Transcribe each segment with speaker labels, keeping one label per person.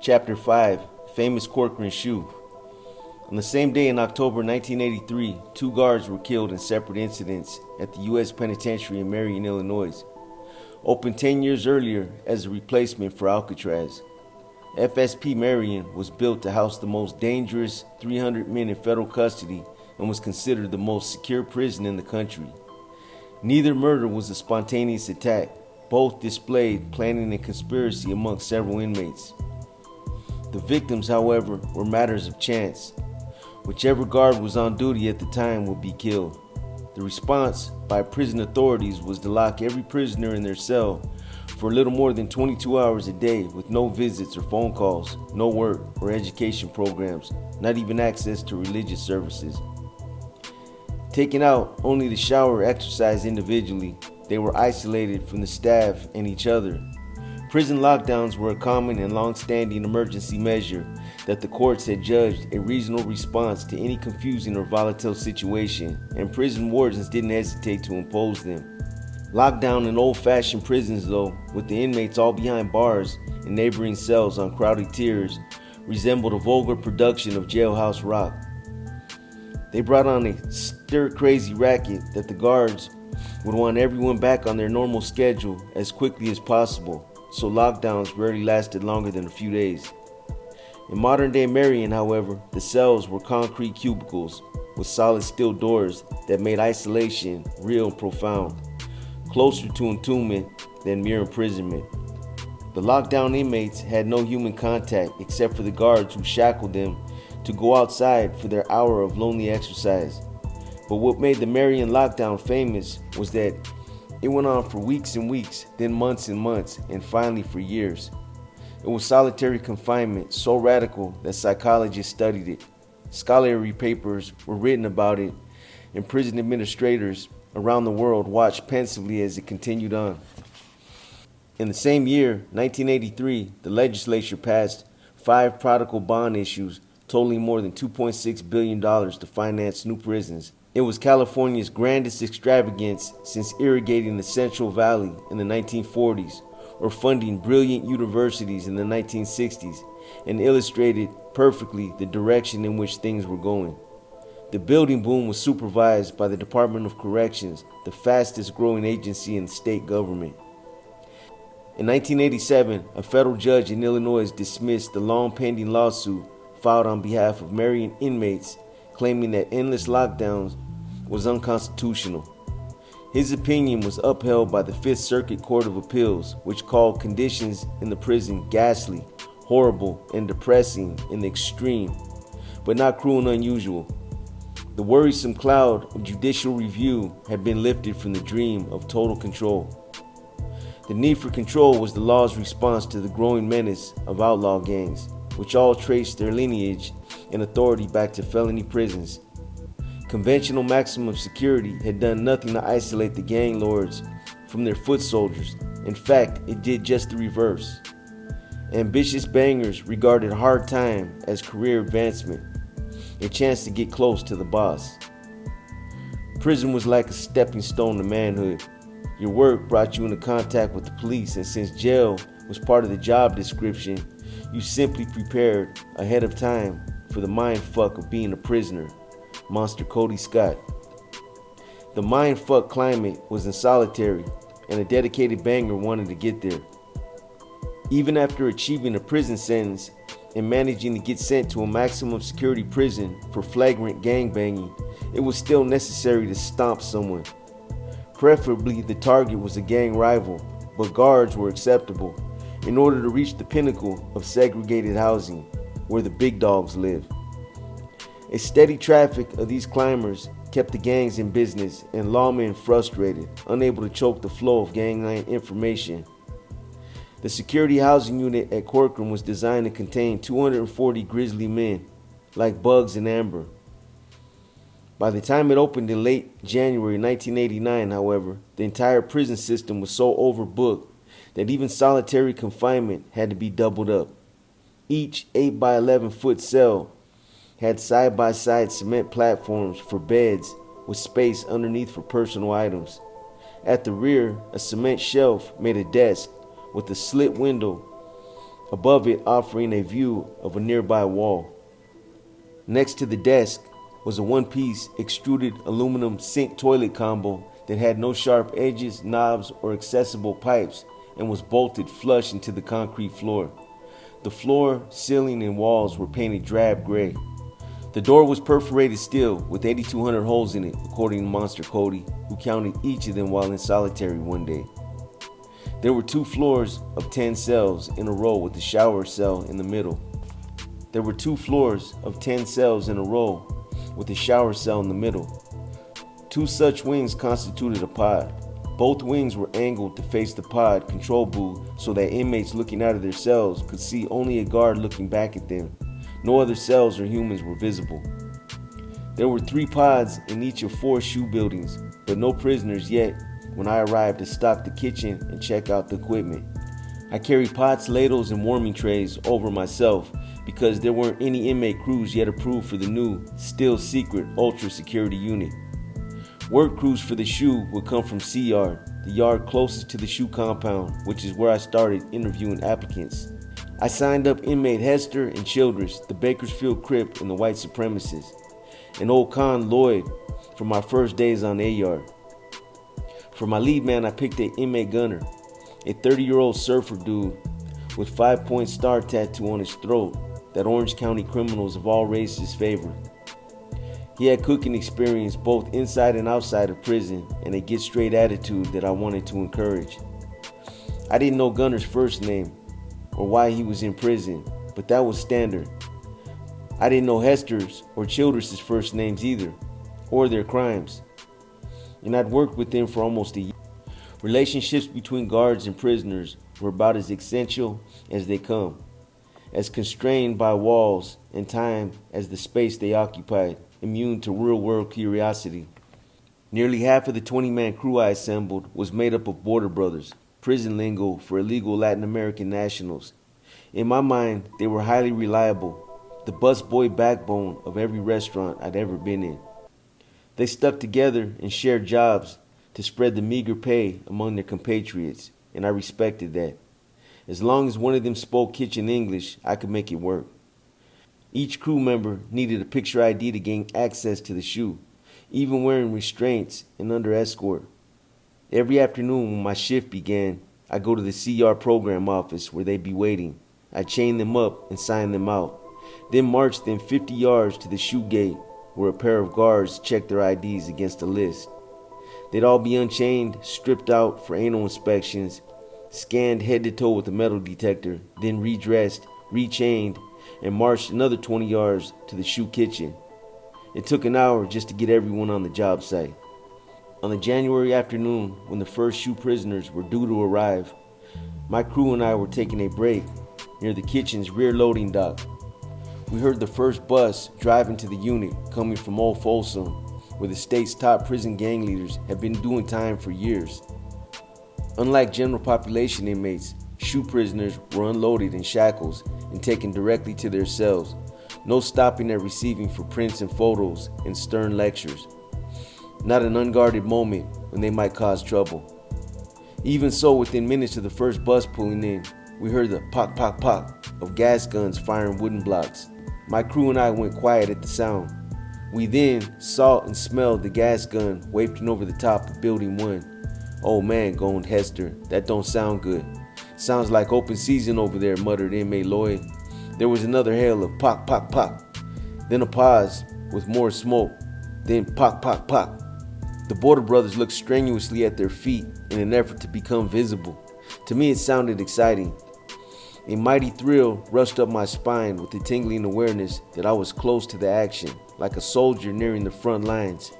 Speaker 1: Chapter 5, Famous Corcoran Shoe. On the same day in October 1983, 2 guards were killed in separate incidents at the U.S. Penitentiary in Marion, Illinois. Opened 10 years earlier as a replacement for Alcatraz, FSP Marion was built to house the most dangerous 300 men in federal custody and was considered the most secure prison in the country. Neither murder was a spontaneous attack. Both displayed planning and conspiracy among several inmates. The victims, however, were matters of chance. Whichever guard was on duty at the time would be killed. The response by prison authorities was to lock every prisoner in their cell for a little more than 22 hours a day with no visits or phone calls, no work or education programs, not even access to religious services. Taking out only to shower or exercise individually, they were isolated from the staff and each other. Prison lockdowns were a common and long-standing emergency measure that the courts had judged a reasonable response to any confusing or volatile situation, and prison wardens didn't hesitate to impose them. Lockdown in old-fashioned prisons, though, with the inmates all behind bars and neighboring cells on crowded tiers, resembled a vulgar production of Jailhouse Rock. They brought on a stir-crazy racket that the guards would want everyone back on their normal schedule as quickly as possible, so lockdowns rarely lasted longer than a few days. In modern-day Marion, however, the cells were concrete cubicles with solid steel doors that made isolation real and profound, closer to entombment than mere imprisonment. The lockdown inmates had no human contact except for the guards who shackled them to go outside for their hour of lonely exercise. But what made the Marion lockdown famous was that it went on for weeks and weeks, then months and months, and finally for years. It was solitary confinement, so radical that psychologists studied it. Scholarly papers were written about it, and prison administrators around the world watched pensively as it continued on. In the same year, 1983, the legislature passed 5 prodigal bond issues totaling more than $2.6 billion to finance new prisons. It was California's grandest extravagance since irrigating the Central Valley in the 1940s or funding brilliant universities in the 1960s, and illustrated perfectly the direction in which things were going. The building boom was supervised by the Department of Corrections, the fastest growing agency in the state government. In 1987, a federal judge in Illinois dismissed the long-pending lawsuit filed on behalf of Marion inmates, claiming that endless lockdowns was unconstitutional. His opinion was upheld by the Fifth Circuit Court of Appeals, which called conditions in the prison ghastly, horrible, and depressing in the extreme, but not cruel and unusual. The worrisome cloud of judicial review had been lifted from the dream of total control. The need for control was the law's response to the growing menace of outlaw gangs, which all traced their lineage and authority back to felony prisons. Conventional maximum security had done nothing to isolate the gang lords from their foot soldiers. In fact, it did just the reverse. Ambitious bangers regarded hard time as career advancement, a chance to get close to the boss. Prison was like a stepping stone to manhood. Your work brought you into contact with the police, and since jail was part of the job description, you simply prepared ahead of time for the mind fuck of being a prisoner. Monster Cody Scott. The mind fuck climate was in solitary, and a dedicated banger wanted to get there. Even after achieving a prison sentence and managing to get sent to a maximum security prison for flagrant gangbanging, it was still necessary to stomp someone. Preferably the target was a gang rival, but guards were acceptable in order to reach the pinnacle of segregated housing where the big dogs lived. A steady traffic of these climbers kept the gangs in business and lawmen frustrated, unable to choke the flow of gangland information. The security housing unit at Corcoran was designed to contain 240 grisly men, like bugs in amber. By the time it opened in late January 1989, however, the entire prison system was so overbooked that even solitary confinement had to be doubled up. Each 8 by 11 foot cell had side-by-side cement platforms for beds with space underneath for personal items. At the rear, a cement shelf made a desk with a slit window above it offering a view of a nearby wall. Next to the desk was a one-piece extruded aluminum sink toilet combo that had no sharp edges, knobs, or accessible pipes and was bolted flush into the concrete floor. The floor, ceiling, and walls were painted drab gray. The door was perforated steel with 8,200 holes in it, according to Monster Cody, who counted each of them while in solitary one day. There were 2 floors of 10 cells in a row with a shower cell in the middle. There were 2 floors of 10 cells in a row with a shower cell in the middle. 2 such wings constituted a pod. Both wings were angled to face the pod control booth so that inmates looking out of their cells could see only a guard looking back at them. No other cells or humans were visible. There were 3 pods in each of 4 SHU buildings, but no prisoners yet when I arrived to stock the kitchen and check out the equipment. I carried pots, ladles, and warming trays over myself because there weren't any inmate crews yet approved for the new, still secret, ultra security unit. Work crews for the SHU would come from C Yard, the yard closest to the SHU compound, which is where I started interviewing applicants. I signed up inmate Hester and Childress, the Bakersfield Crip and the white supremacists, and old Con Lloyd for my first days on A Yard. For my lead man, I picked an inmate Gunner, a 30-year-old surfer dude with 5-point star tattoo on his throat that Orange County criminals of all races favored. He had cooking experience both inside and outside of prison and a get straight attitude that I wanted to encourage. I didn't know Gunner's first name or why he was in prison, but that was standard. I didn't know Hester's or Childress' first names either, or their crimes. And I'd worked with them for almost a year. Relationships between guards and prisoners were about as essential as they come, as constrained by walls and time as the space they occupied, immune to real-world curiosity. Nearly half of the 20-man crew I assembled was made up of border brothers, prison lingo for illegal Latin American nationals. In my mind, they were highly reliable, the busboy backbone of every restaurant I'd ever been in. They stuck together and shared jobs to spread the meager pay among their compatriots, and I respected that. As long as one of them spoke kitchen English, I could make it work. Each crew member needed a picture ID to gain access to the SHU, even wearing restraints and under escort. Every afternoon when my shift began, I'd go to the CR program office where they'd be waiting. I'd chain them up and sign them out, then march them 50 yards to the SHU gate where a pair of guards checked their IDs against a list. They'd all be unchained, stripped out for anal inspections, scanned head to toe with a metal detector, then redressed, rechained, and marched another 20 yards to the SHU kitchen. It took an hour just to get everyone on the job site. On the January afternoon, when the first SHU prisoners were due to arrive, my crew and I were taking a break near the kitchen's rear loading dock. We heard the first bus driving to the unit coming from Old Folsom, where the state's top prison gang leaders have been doing time for years. Unlike general population inmates, SHU prisoners were unloaded in shackles and taken directly to their cells, no stopping at receiving for prints and photos and stern lectures. Not an unguarded moment when they might cause trouble. Even so, within minutes of the first bus pulling in, we heard the pop, pop, pop of gas guns firing wooden blocks. My crew and I went quiet at the sound. We then saw and smelled the gas gun wafting over the top of Building 1. "Oh man," groaned Hester, "that don't sound good. Sounds like open season over there," muttered inmate Lloyd. There was another hail of pop, pop, pop. Then a pause with more smoke. Then pop, pop, pop. The border brothers looked strenuously at their feet in an effort to become visible. To me, it sounded exciting. A mighty thrill rushed up my spine with the tingling awareness that I was close to the action, like a soldier nearing the front lines.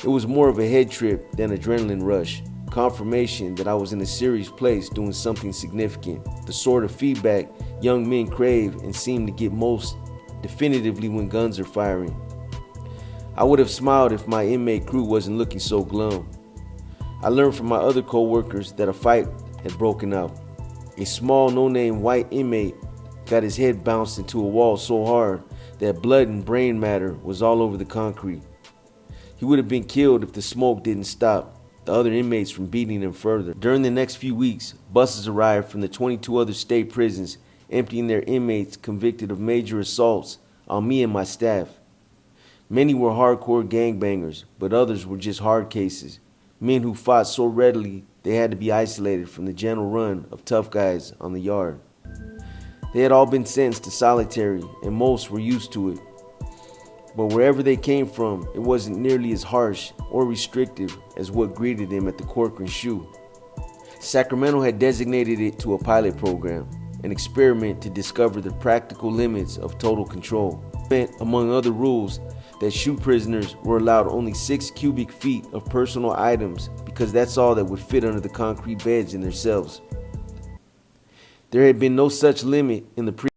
Speaker 1: It was more of a head trip than adrenaline rush, confirmation that I was in a serious place doing something significant, the sort of feedback young men crave and seem to get most definitively when guns are firing. I would have smiled if my inmate crew wasn't looking so glum. I learned from my other co-workers that a fight had broken out. A small, no-name white inmate got his head bounced into a wall so hard that blood and brain matter was all over the concrete. He would have been killed if the smoke didn't stop. the other inmates from beating them further. During the next few weeks, buses arrived from the 22 other state prisons, emptying their inmates convicted of major assaults on me and my staff. Many were hardcore gangbangers, but others were just hard cases, men who fought so readily they had to be isolated from the general run of tough guys on the yard. They had all been sentenced to solitary, and most were used to it. But wherever they came from, it wasn't nearly as harsh or restrictive as what greeted them at the Corcoran SHU. Sacramento had designated it to a pilot program, an experiment to discover the practical limits of total control. It meant, among other rules, that SHU prisoners were allowed only 6 cubic feet of personal items because that's all that would fit under the concrete beds in their cells. There had been no such limit in the